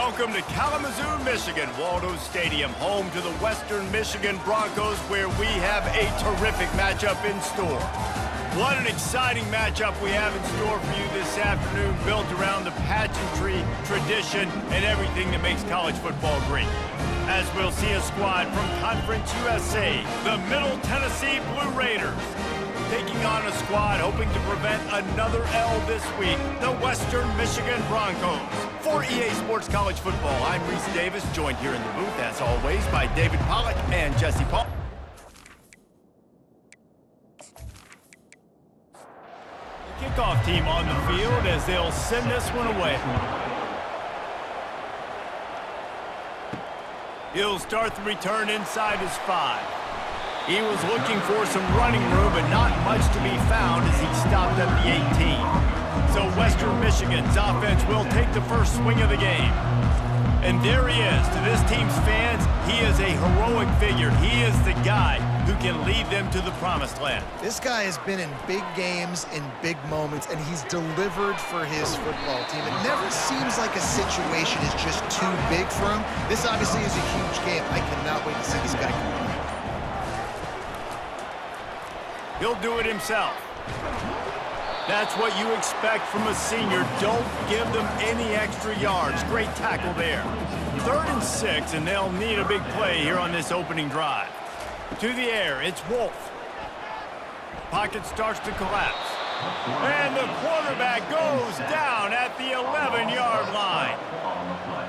Welcome to Kalamazoo, Michigan, Waldo Stadium, home to the Western Michigan Broncos, where we have a terrific matchup in store. What an exciting matchup we have in store for you this afternoon, built around the pageantry, tradition, and everything that makes college football great. As we'll see a squad from Conference USA, the Middle Tennessee Blue Raiders, taking on a squad hoping to prevent another L this week, the Western Michigan Broncos. For EA Sports College Football, I'm Reese Davis, joined here in the booth, as always, by David Pollack and Jesse Paul. The kickoff team on the field as they'll send this one away. He'll start the return inside his 5. He was looking for some running room, but not much to be found as he stopped at the 18. So Western Michigan's offense will take the first swing of the game. And there he is. To this team's fans, he is a heroic figure. He is the guy who can lead them to the promised land. This guy has been in big games, in big moments, and he's delivered for his football team. It never seems like a situation is just too big for him. This obviously is a huge game. I cannot wait to see this guy compete. He'll do it himself. That's what you expect from a senior. Don't give them any extra yards. Great tackle there. 3rd and 6, and they'll need a big play here on this opening drive. To the air, it's Wolf. Pocket starts to collapse. And the quarterback goes down at the 11-yard line.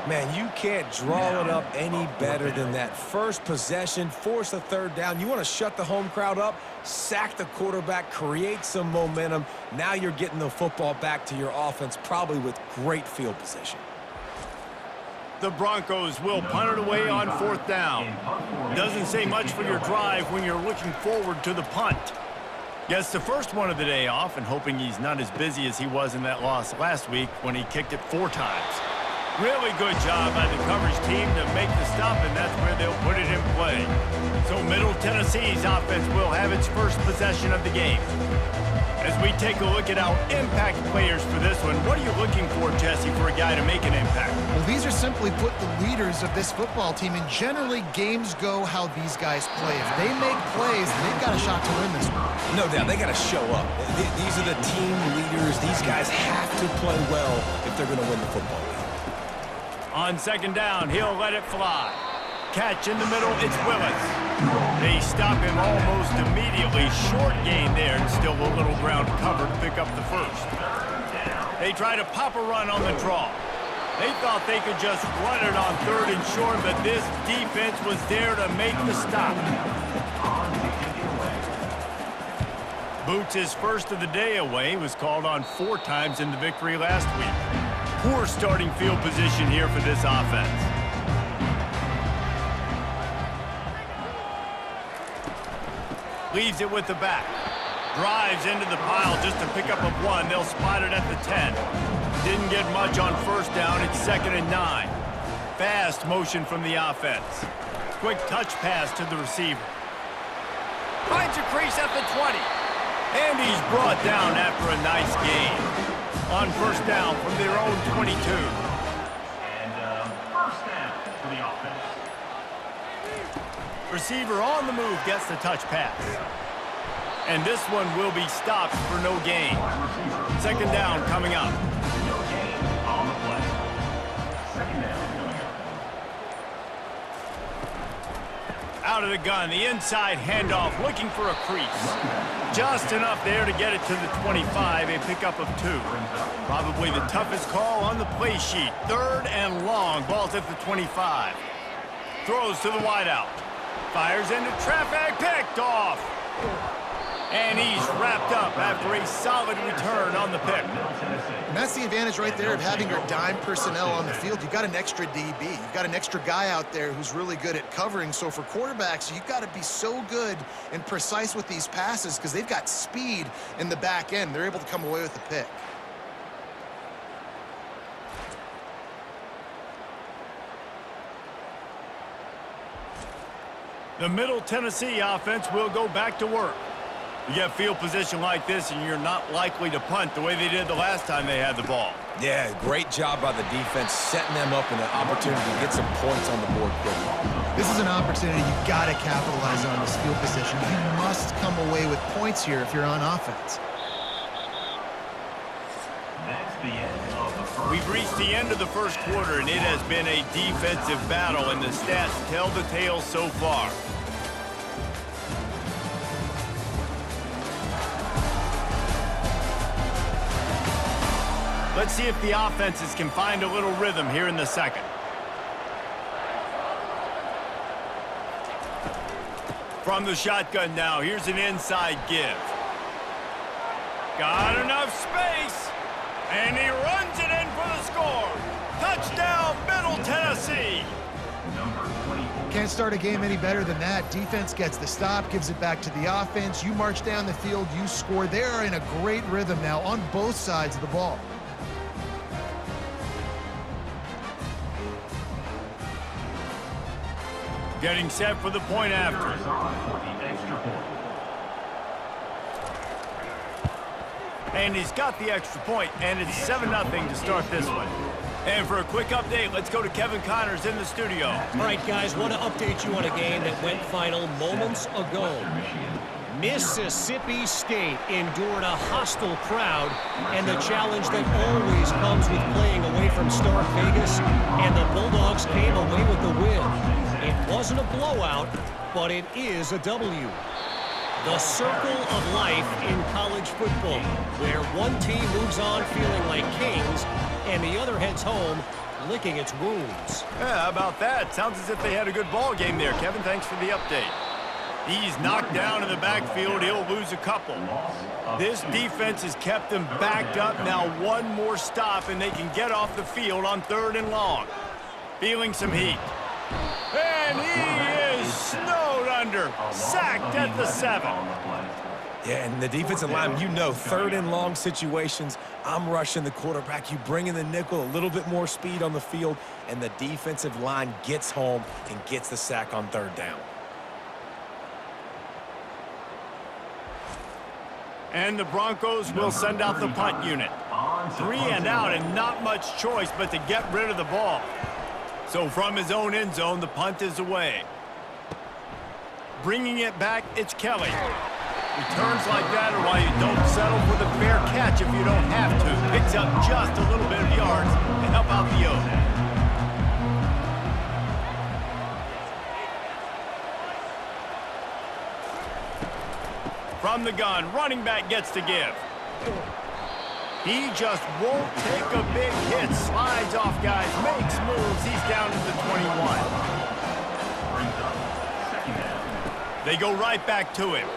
Man, you can't draw it up any better than that. First possession, force a 3rd down. You want to shut the home crowd up, sack the quarterback, create some momentum. Now you're getting the football back to your offense, probably with great field position. The Broncos will punt it away on 4th down. Doesn't say much for your drive when you're looking forward to the punt. Gets the first one of the day off and hoping he's not as busy as he was in that loss last week when he kicked it 4 times. Really good job by the coverage team to make the stop, and that's where they'll put it in play. So Middle Tennessee's offense will have its first possession of the game. As we take a look at our impact players for this one, what are you looking for, Jesse, for a guy to make an impact? Well, these are simply put the leaders of this football team, and generally games go how these guys play. If they make plays, they've got a shot to win this one. No doubt, they got to show up. These are the team leaders. These guys have to play well if they're going to win the football game. On 2nd down, he'll let it fly. Catch in the middle, it's Willis. They stop him almost immediately. Short gain there, and still a little ground cover to pick up the first. They try to pop a run on the draw. They thought they could just run it on 3rd and short, but this defense was there to make the stop. Boots' first of the day away was called on 4 times in the victory last week. Poor starting field position here for this offense. Leaves it with the back. Drives into the pile just to pick up a 1. They'll spot it at the 10. Didn't get much on 1st down. It's 2nd and 9. Fast motion from the offense. Quick touch pass to the receiver. Finds a crease at the 20. And he's brought down after a nice gain. On 1st down from their own 22. And 1st down for the offense. Receiver on the move gets the touch pass. And this one will be stopped for no gain. 2nd down coming up. No gain on the play. 2nd down coming up. Out of the gun, the inside handoff, looking for a crease. Just enough there to get it to the 25, a pickup of 2. Probably the toughest call on the play sheet. 3rd and long, ball's at the 25. Throws to the wideout. Fires into traffic, picked off. And he's wrapped up after a solid return on the pick. And that's the advantage right there of having your dime personnel on the field. You've got an extra DB. You've got an extra guy out there who's really good at covering. So for quarterbacks, you've got to be so good and precise with these passes because they've got speed in the back end. They're able to come away with the pick. The Middle Tennessee offense will go back to work. You get field position like this, and you're not likely to punt the way they did the last time they had the ball. Yeah, great job by the defense, setting them up in an opportunity to get some points on the board quickly. This is an opportunity you've got to capitalize on this field position. You must come away with points here if you're on offense. That's the end of the first. We've reached the end of the first quarter, and it has been a defensive battle, and the stats tell the tale so far. Let's see if the offenses can find a little rhythm here in the second. From the shotgun now, here's an inside give. Got enough space, and he runs it in for the score. Touchdown, Middle Tennessee. Number 24. Can't start a game any better than that. Defense gets the stop, gives it back to the offense. You march down the field, you score. They're in a great rhythm now on both sides of the ball. Getting set for the point after. Is on for the extra point. And he's got the extra point, and it's 7-0 to start this one. And for a quick update, let's go to Kevin Connors in the studio. All right, guys, want to update you on a game that went final moments ago. Mississippi State endured a hostile crowd and the challenge that always comes with playing away from Stark Vegas, and the Bulldogs came away with the win. It wasn't a blowout, but it is a W. The circle of life in college football, where one team moves on feeling like kings and the other heads home licking its wounds. Yeah, how about that? Sounds as if they had a good ball game there. Kevin, thanks for the update. He's knocked down in the backfield. He'll lose a couple. This defense has kept them backed up. Now one more stop, and they can get off the field on 3rd and long. Feeling some heat. And he is snowed under. Sacked at the 7. Yeah, and the defensive line, you know, 3rd and long situations, I'm rushing the quarterback. You bring in the nickel, a little bit more speed on the field, and the defensive line gets home and gets the sack on 3rd down. And the Broncos will send out the punt unit. 3 and out, and not much choice but to get rid of the ball. So from his own end zone, the punt is away. Bringing it back, it's Kelly. Returns like that are why you don't settle for the fair catch if you don't have to. Picks up just a little bit of yards to help out the O's. From the gun, running back gets to give. He just won't take a big hit. Slides off guys, makes moves. He's down to the 21. They go right back to him.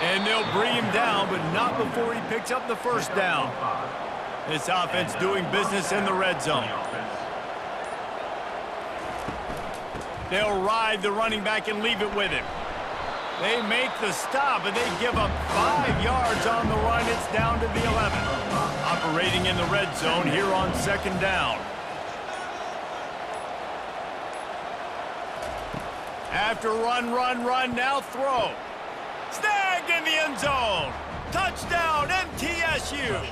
And they'll bring him down, but not before he picks up the 1st down. This offense doing business in the red zone. They'll ride the running back and leave it with him. They make the stop, and they give up 5 yards on the run. It's down to the 11. Operating in the red zone here on 2nd down. After run, now throw. Snagged in the end zone. Touchdown, MTSU.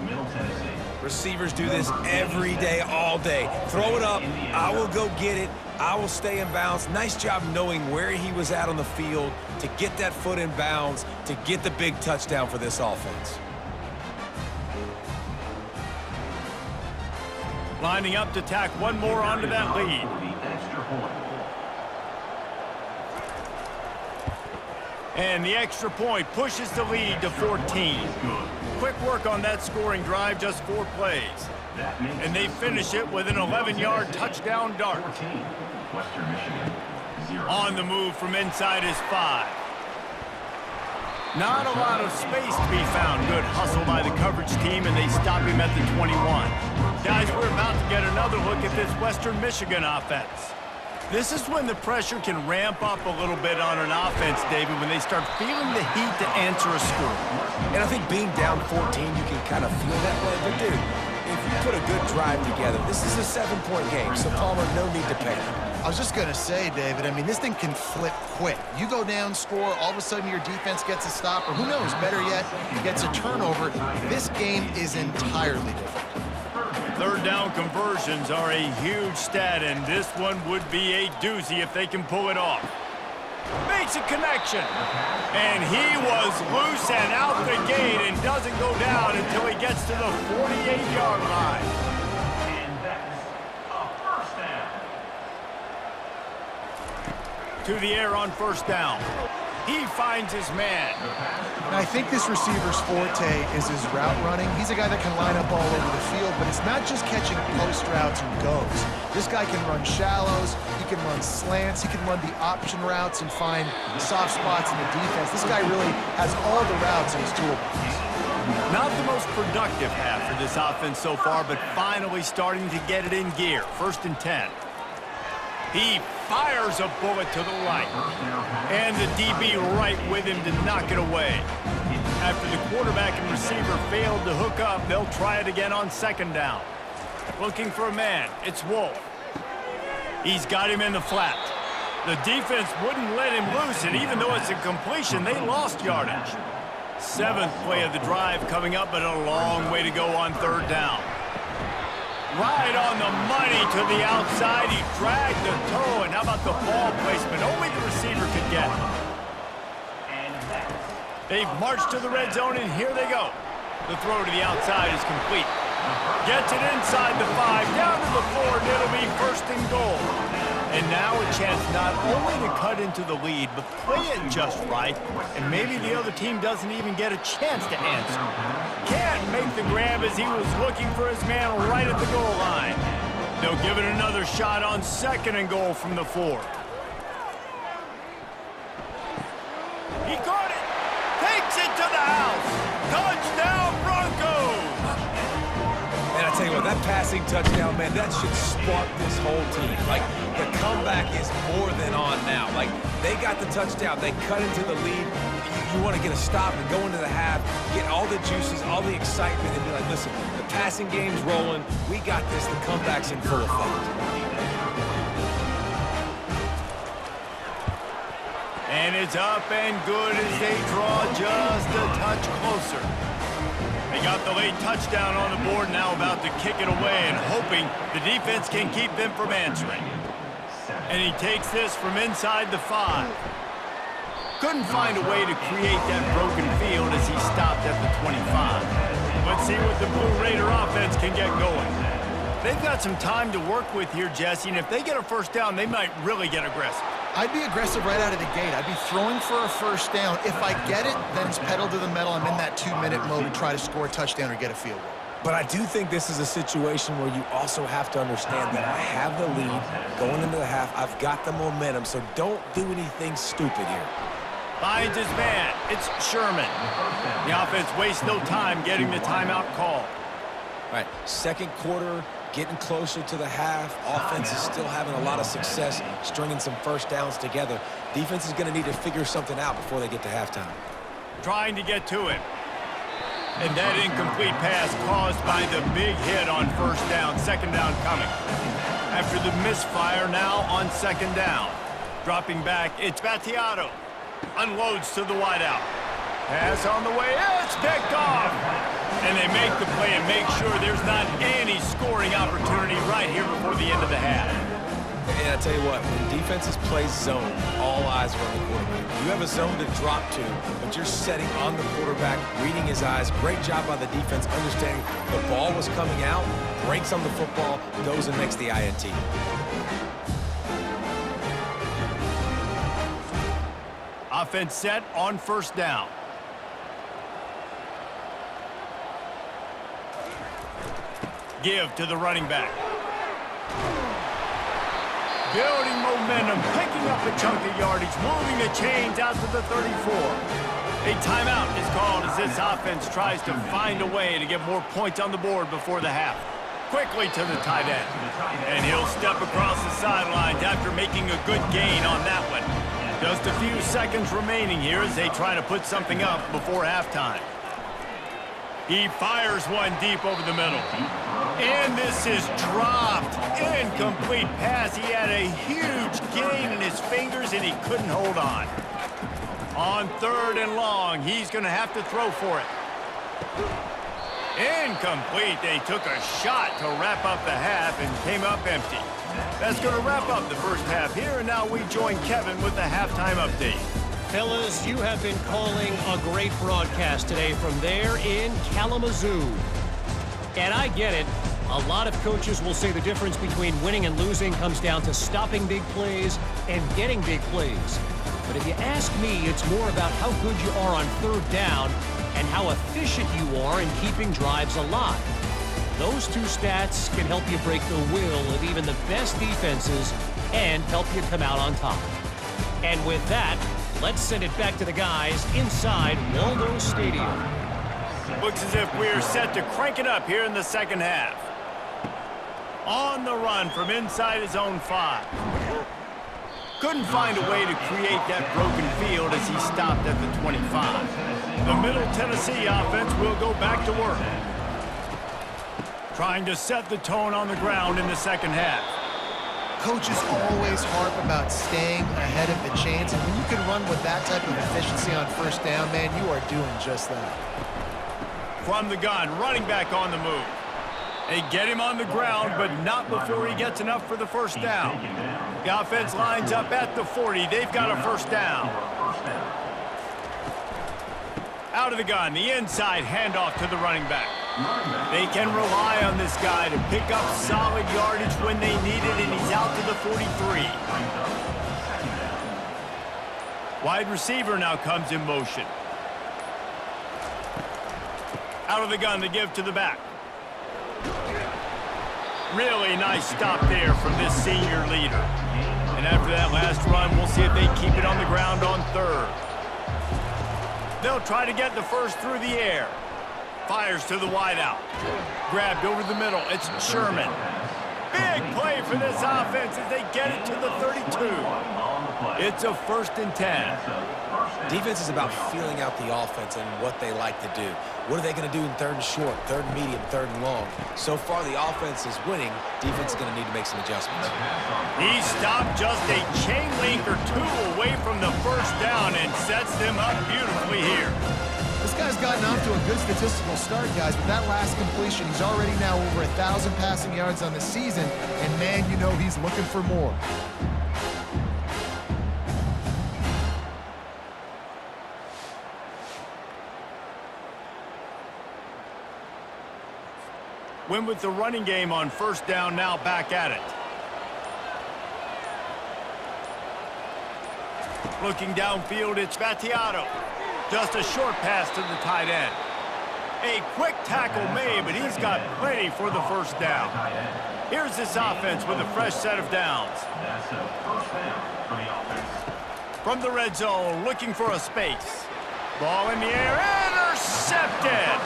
Middle Tennessee. Receivers do this every day, all day. Throw it up, I will go get it. I will stay in bounds. Nice job knowing where he was at on the field to get that foot in bounds, to get the big touchdown for this offense. Lining up to tack one more onto that lead. And the extra point pushes the lead to 14. Quick work on that scoring drive, just 4 plays. And they finish it with an 11-yard touchdown dart. On the move from inside his 5. Not a lot of space to be found. Good hustle by the coverage team, and they stop him at the 21. Guys, we're about to get another look at this Western Michigan offense. This is when the pressure can ramp up a little bit on an offense, David, when they start feeling the heat to answer a score. And I think being down 14, you can kind of feel that way. But, dude, if you put a good drive together, this is a 7-point game, so Palmer, no need to panic. I was just going to say, David, I mean, this thing can flip quick. You go down, score, all of a sudden your defense gets a stop, or who knows, better yet, gets a turnover. This game is entirely different. Third down conversions are a huge stat, and this one would be a doozy if they can pull it off. Makes a connection. And he was loose and out the gate and doesn't go down until he gets to the 48-yard line. And that's a first down. To the air on first down. He finds his man. And I think this receiver's forte is his route running. He's a guy that can line up all over the field, but it's not just catching post routes and goes. This guy can run shallows, he can run slants, he can run the option routes and find soft spots in the defense. This guy really has all the routes in his toolbox. Not the most productive half for this offense so far, but finally starting to get it in gear. 1st and 10. He fires a bullet to the right. And the DB right with him to knock it away. After the quarterback and receiver failed to hook up, they'll try it again on 2nd down. Looking for a man. It's Wolf. He's got him in the flat. The defense wouldn't let him loose, and even though it's a completion, they lost yardage. 7th play of the drive coming up, but a long way to go on 3rd down. Right on the money to the outside. He dragged the toe, and how about the ball placement? Only the receiver could get it. They've marched to the red zone, and here they go. The throw to the outside is complete. Gets it inside the 5, down to the 4, and it'll be 1st and goal. And now a chance not only to cut into the lead, but play it just right, and maybe the other team doesn't even get a chance to answer. Can't make the grab as he was looking for his man right at the goal line. They'll give it another shot on 2nd and goal from the 4. He caught it! Takes it to the house! Touchdown, Broncos! And I tell you what, that passing touchdown, man, that should spark this whole team. Like, the comeback is more than on now. Like, they got the touchdown. They cut into the lead. You want to get a stop and go into the half, get all the juices, all the excitement, and be like, listen, the passing game's rolling. We got this. The comeback's in full effect. And it's up and good as they draw just a touch closer. They got the late touchdown on the board, now about to kick it away and hoping the defense can keep them from answering. And he takes this from inside the 5. Couldn't find a way to create that broken field as he stopped at the 25. Let's see what the Blue Raider offense can get going. They've got some time to work with here, Jesse, and if they get a 1st down, they might really get aggressive. I'd be aggressive right out of the gate. I'd be throwing for a 1st down. If I get it, then it's pedal to the metal. I'm in that 2-minute mode to try to score a touchdown or get a field goal. But I do think this is a situation where you also have to understand that I have the lead going into the half. I've got the momentum, so don't do anything stupid here. Finds his man. It's Sherman. The offense wastes no time getting the timeout call. All right, 2nd quarter, getting closer to the half. Offense is still having a lot of success stringing some 1st downs together. Defense is going to need to figure something out before they get to halftime. Trying to get to him. And that incomplete pass caused by the big hit on 1st down. 2nd down coming. After the misfire, now on 2nd down. Dropping back, it's Battiato. Unloads to the wideout. Pass on the way, it's picked off. And they make the play and make sure there's not any scoring opportunity right here before the end of the half. And I tell you what, when defenses play zone, all eyes are on the quarterback. You have a zone to drop to, but you're setting on the quarterback, reading his eyes. Great job by the defense, understanding the ball was coming out, breaks on the football, goes and makes the INT. Offense set on 1st down. Give to the running back. Building momentum, picking up a chunk of yardage, moving the chains out to the 34. A timeout is called as this offense tries to find a way to get more points on the board before the half. Quickly to the tight end. And he'll step across the sidelines after making a good gain on that one. Just a few seconds remaining here as they try to put something up before halftime. He fires one deep over the middle. And this is dropped. Incomplete pass. He had a huge gain in his fingers, and he couldn't hold on. On 3rd and long, he's going to have to throw for it. Incomplete. They took a shot to wrap up the half and came up empty. That's going to wrap up the first half here, and now we join Kevin with the halftime update. Fellas, you have been calling a great broadcast today from there in Kalamazoo. And I get it. A lot of coaches will say the difference between winning and losing comes down to stopping big plays and getting big plays. But if you ask me, it's more about how good you are on 3rd down and how efficient you are in keeping drives alive. Those two stats can help you break the will of even the best defenses and help you come out on top. And with that, let's send it back to the guys inside Waldo Stadium. Looks as if we're set to crank it up here in the second half. On the run from inside his own 5. Couldn't find a way to create that broken field as he stopped at the 25. The Middle Tennessee offense will go back to work, trying to set the tone on the ground in the second half. Coaches always harp about staying ahead of the chains, and when you can run with that type of efficiency on 1st down, man, you are doing just that. From the gun, running back on the move. They get him on the ground, but not before he gets enough for the 1st down. The offense lines up at the 40. They've got a 1st down. Out of the gun, the inside handoff to the running back. They can rely on this guy to pick up solid yardage when they need it, and he's out to the 43. Wide receiver now comes in motion. Out of the gun, they give to the back. Really nice stop there from this senior leader. And after that last run, we'll see if they keep it on the ground on 3rd. They'll try to get the 1st through the air. Fires to the wideout. Grabbed over the middle. It's Sherman. Big play for this offense as they get it to the 32. It's a 1st and 10. Defense is about feeling out the offense and what they like to do. What are they going to do in 3rd and short, 3rd and medium, 3rd and long? So far, the offense is winning. Defense is going to need to make some adjustments. He stopped just a chain link or 2 away from the 1st down and sets them up beautifully here. This guy's gotten off to a good statistical start, guys. With that last completion, he's already now over 1,000 passing yards on the season, and man, you know he's looking for more. Win with the running game on 1st down, now back at it. Looking downfield, it's Battiato. Just a short pass to the tight end. A quick tackle made, but he's got plenty for the 1st down. Here's this offense with a fresh set of downs. That's a 1st down for the offense. From the red zone, looking for a space. Ball in the air, intercepted!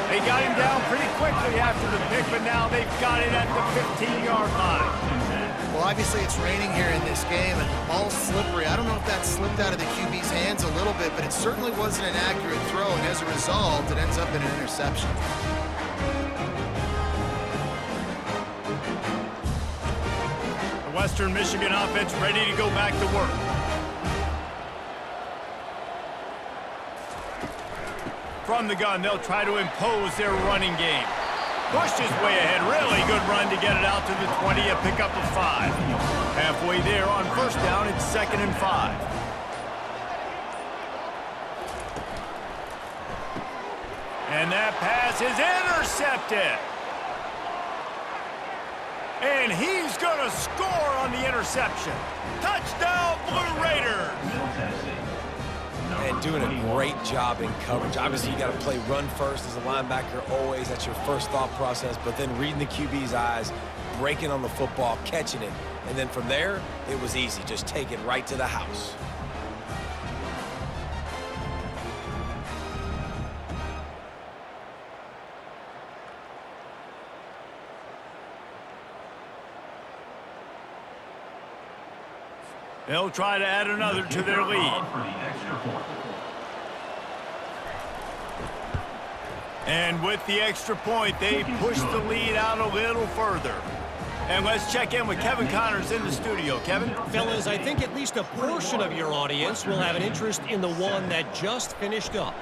They got him down pretty quickly after the pick, but now they've got it at the 15-yard line. Well, obviously it's raining here in this game, and the ball's slippery. I don't know if that slipped out of the QB's hands a little bit, but it certainly wasn't an accurate throw, and as a result, it ends up in an interception. The Western Michigan offense ready to go back to work. From the gun, they'll try to impose their running game. Pushed his way ahead. Really good run to get it out to the 20, a pickup of 5. Halfway there on 1st down, it's 2nd and 5. And that pass is intercepted. And he's going to score on the interception. Touchdown, Blue Raiders! And doing a great job in coverage. Obviously, you got to play run first as a linebacker always. That's your first thought process. But then reading the QB's eyes, breaking on the football, catching it. And then from there, it was easy. Just take it right to the house. They'll try to add another to their lead. And with the extra point, they push the lead out a little further. And let's check in with Kevin Connors in the studio. Kevin? Fellas, I think at least a portion of your audience will have an interest in the one that just finished up.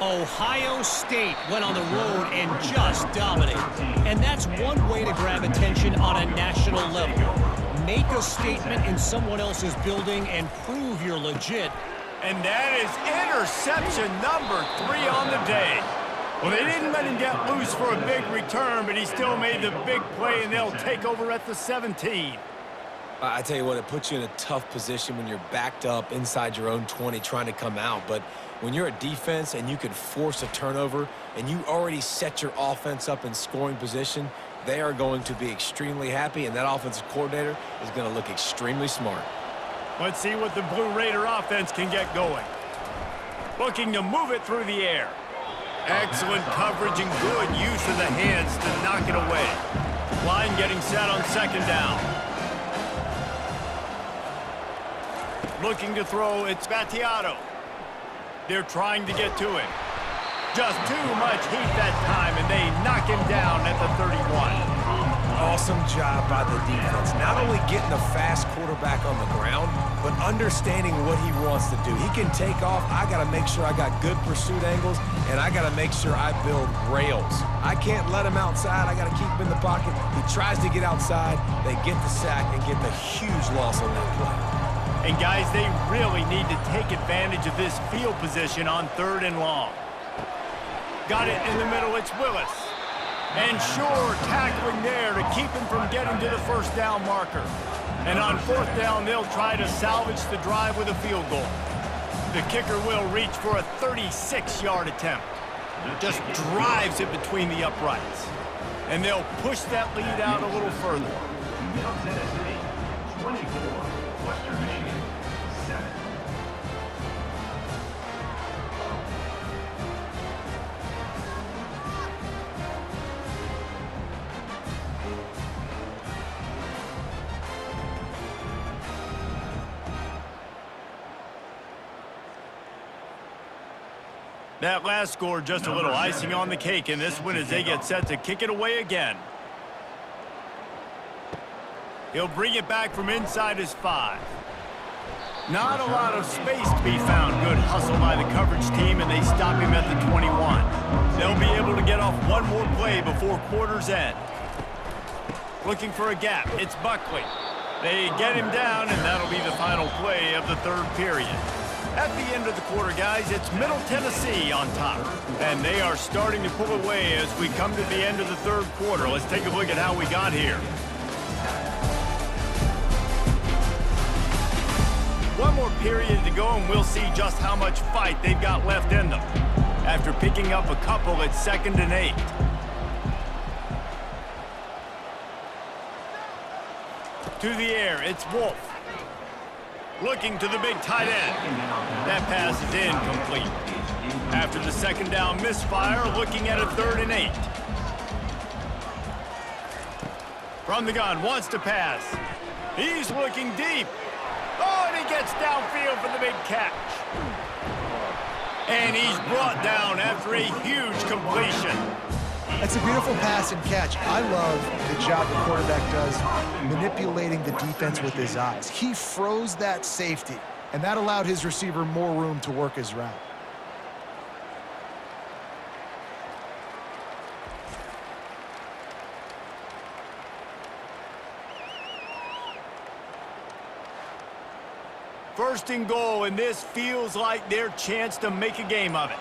Ohio State went on the road and just dominated. And that's one way to grab attention on a national level. Make a statement in someone else's building and prove you're legit. And that is interception number 3 on the day. Well, they didn't let him get loose for a big return, but he still made the big play, and they'll take over at the 17. I tell you what, it puts you in a tough position when you're backed up inside your own 20 trying to come out. But when you're a defense and you can force a turnover and you already set your offense up in scoring position, they are going to be extremely happy, and that offensive coordinator is going to look extremely smart. Let's see what the Blue Raider offense can get going. Looking to move it through the air. Excellent coverage and good use of the hands to knock it away. Line getting set on second down. Looking to throw, it's Battiato. They're trying to get to him. Just too much heat that time, and they knock him down at the 31. Awesome job by the defense. Not only getting a fast quarterback on the ground, but understanding what he wants to do. He can take off. I got to make sure I got good pursuit angles, and I got to make sure I build rails. I can't let him outside. I got to keep him in the pocket. He tries to get outside. They get the sack and get the huge loss on that play. And guys, they really need to take advantage of this field position on 3rd and long. Got it in the middle. It's Willis. And sure, tackling there to keep him from getting to the first down marker. And on 4th down, they'll try to salvage the drive with a field goal. The kicker will reach for a 36-yard attempt. Just drives it between the uprights. And they'll push that lead out a little further. Middle Tennessee, 24. Western Michigan, 7. That last score just a little icing on the cake in this one as they get set to kick it away again. He'll bring it back from inside his 5. Not a lot of space to be found. Good hustle by the coverage team, and they stop him at the 21. They'll be able to get off one more play before quarter's end. Looking for a gap. It's Buckley. They get him down, and that'll be the final play of the 3rd period. At the end of the quarter, guys, it's Middle Tennessee on top. And they are starting to pull away as we come to the end of the 3rd quarter. Let's take a look at how we got here. One more period to go, and we'll see just how much fight they've got left in them. After picking up a couple, it's 2nd and 8. To the air, it's Wolf. Looking to the big tight end. That pass is incomplete. After the 2nd down misfire, looking at a 3rd and 8. From the gun, wants to pass. He's looking deep. Oh, and he gets downfield for the big catch. And he's brought down after a huge completion. That's a beautiful pass and catch. I love the job the quarterback does manipulating the defense with his eyes. He froze that safety, and that allowed his receiver more room to work his route. First and goal, and this feels like their chance to make a game of it.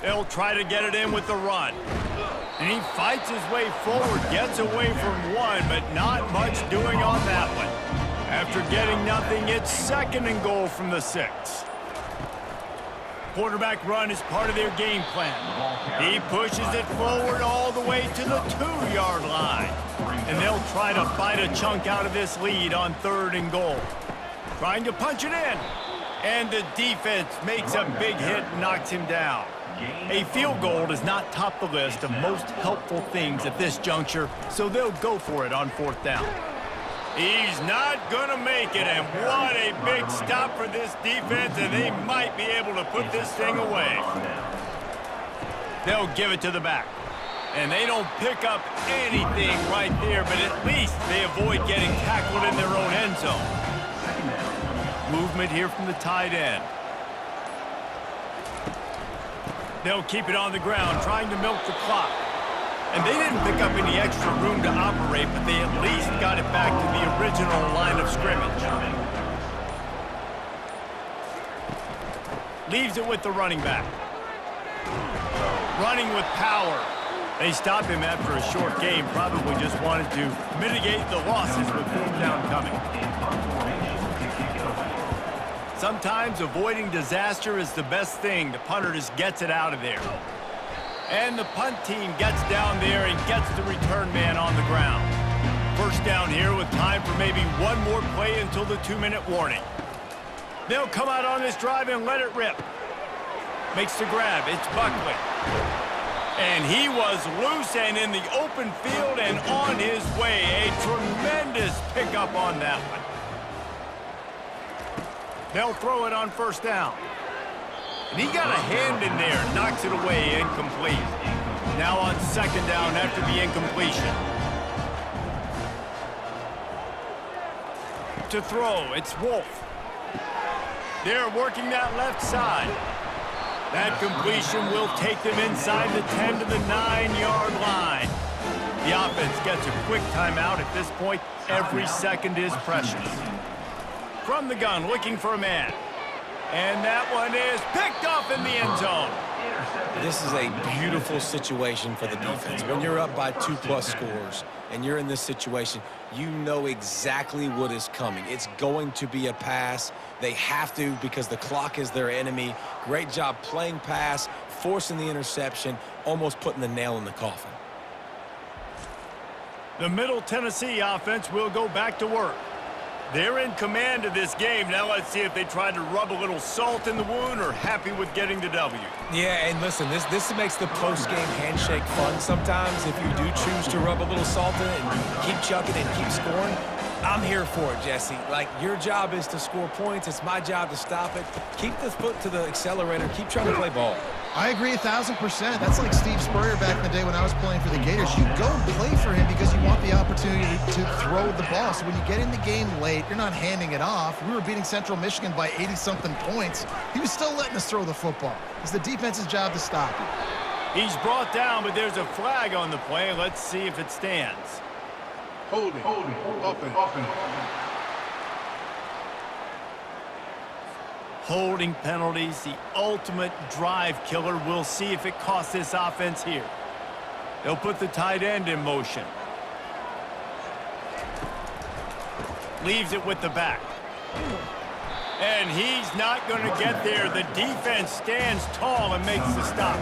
They'll try to get it in with the run. And he fights his way forward, gets away from one, but not much doing on that one. After getting nothing, it's 2nd and goal from the 6. Quarterback run is part of their game plan. He pushes it forward all the way to the 2-yard line. And they'll try to bite a chunk out of this lead on 3rd and goal. Trying to punch it in. And the defense makes a big hit and knocks him down. A field goal does not top the list of most helpful things at this juncture, so they'll go for it on 4th down. He's not going to make it, and what a big stop for this defense, and they might be able to put this thing away. They'll give it to the back. And they don't pick up anything right there, but at least they avoid getting tackled in their own end zone. Movement here from the tight end. They'll keep it on the ground, trying to milk the clock. And they didn't pick up any extra room to operate, but they at least got it back to the original line of scrimmage. Leaves it with the running back. Running with power. They stopped him after a short game, probably just wanted to mitigate the losses with fourth down coming. Sometimes avoiding disaster is the best thing. The punter just gets it out of there. And the punt team gets down there and gets the return man on the ground. First down here with time for maybe one more play until the 2-minute warning. They'll come out on this drive and let it rip. Makes the grab. It's Buckley. And he was loose and in the open field and on his way. A tremendous pickup on that one. They'll throw it on first down. And he got a hand in there, knocks it away, incomplete. Now on second down after the incompletion. To throw, it's Wolf. They're working that left side. That completion will take them inside the 10 to the 9-yard line. The offense gets a quick timeout at this point. Every second is precious. From the gun, looking for a man. And that one is picked off in the end zone. This is a beautiful situation for the defense. When you're up by 2+ scores and you're in this situation, you know exactly what is coming. It's going to be a pass. They have to because the clock is their enemy. Great job playing pass, forcing the interception, almost putting the nail in the coffin. The Middle Tennessee offense will go back to work. They're in command of this game. Now let's see if they try to rub a little salt in the wound or happy with getting the W. Yeah, and listen, this makes the post-game handshake fun sometimes. If you do choose to rub a little salt in it and keep chucking and keep scoring, I'm here for it, Jesse. Like, your job is to score points. It's my job to stop it. Keep the foot to the accelerator. Keep trying to play ball. I agree 1,000%. That's like Steve Spurrier back in the day when I was playing for the Gators. You go and play for him because you want the opportunity to throw the ball. So when you get in the game late, you're not handing it off. We were beating Central Michigan by 80-something points. He was still letting us throw the football. It's the defense's job to stop it. He's brought down, but there's a flag on the play. Let's see if it stands. Holding. Open. Holding penalties, the ultimate drive killer. We'll see if it costs this offense here. They'll put the tight end in motion. Leaves it with the back. And he's not going to get there. The defense stands tall and makes the stop.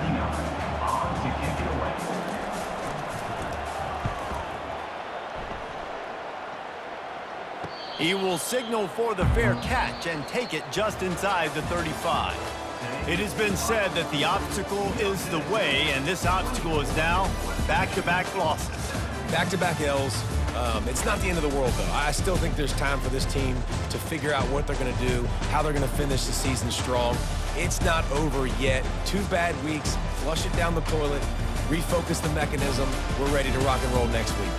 He will signal for the fair catch and take it just inside the 35. It has been said that the obstacle is the way, and this obstacle is now back-to-back losses. Back-to-back L's. It's not the end of the world, though. I still think there's time for this team to figure out what they're going to do, how they're going to finish the season strong. It's not over yet. 2 bad weeks. Flush it down the toilet. Refocus the mechanism. We're ready to rock and roll next week.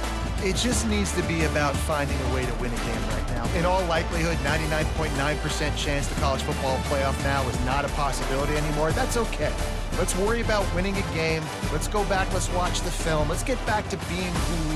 It just needs to be about finding a way to win a game right now. In all likelihood, 99.9% chance the college football playoff now is not a possibility anymore. That's okay. Let's worry about winning a game. Let's go back. Let's watch the film. Let's get back to being who we